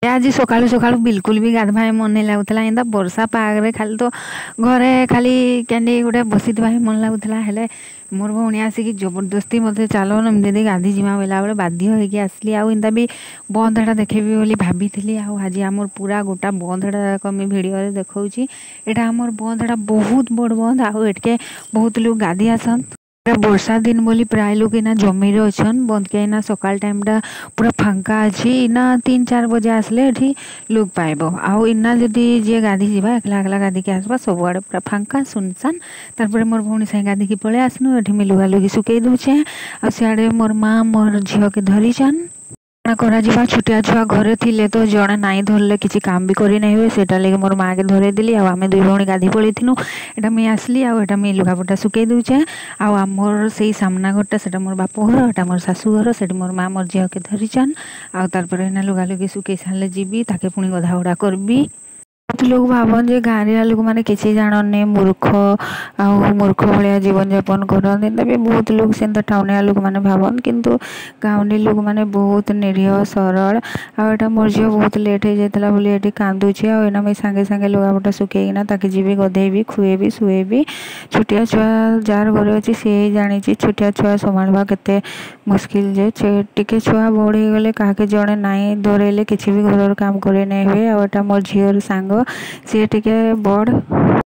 आज सकाळू सकाळू बिल्कुल भी गाधवाए मन नहीं लगुला एंता वर्षा पागरे खाली तो घरे खाली कैंडी गोटे बसी मन लगुला हेले मोर भौणी आसिक जबरदस्ती मत चल दीदी गाधी जिमा बेला बेले बाध्य होगी आसली आंता भी बंदटा देखेबी बोली भाभी आज आमर पूरा गोटा बंदटा जाक भिडियो देखा यहाँ आमर बंदटा बहुत बड़ बंद आटके बहुत लोग गाधी आसन वर्षा दिन बोली प्राय लोग इना जमी अच्छन बंद के इना सकाल टाइम टा पूरा फांका अच्छी इना 3-4 बजे आसले एठी लोग पाइब आउ इना जदि जी गाधी जावा एकला एकला गाधी के आसबा सबुआड़े पूरा फांका सुनसान तारपर मोर भौणी सागे गाधी की पळे आसनु एठी मी लुगा लुगी सुकेई दउछे आ सियाड़े मोर माँ मोर झील के धरीछन करा छुटिया छुआ घरे थिले तो जड़े नाई धरले किसी काम भी करी नहीं हुए सेटा लगे मोर माँ के धरे देली आम दुई भौणी गाधी पलैथिनु एटा मुई आसली आटा मुई लुगापटा सुकेई दउछे आमर से सामना घरटा सेटा मोर बाप घर एटा मोर शाशु घर से मोर माँ मोर झील के धरीछन आर एना लुगा लुगी सुकेई सारे जीवी ताके पुणी गधा उड़ा करबी बहुत लोग भावन जे गाँरिया लोक मैंने किसी जानने मूर्ख मूर्ख भाया जीवन यापन करते भी बहुत लोग से टाउनिया लोक मैंने भावन किंतु गाँवली लोक मैंने बहुत निरीह सरल आटा मोर झील बहुत लेट हो जाता बोली ये कांदुचे आना मुझे सांगे सांगे लुगापटा सुकेना ताकि जीवी गधेबी खुएबी शुएबी छोटिया छुआ जार घर अच्छी सी जानी छोटिया छुआ संभालवा केते मुस्किल जे टिके छुआ बड़ हो गले क्या जड़े नाई धरेले किसी भी घर काम करे नहीं हुए आटा मोर झील सांग सी टिके बड़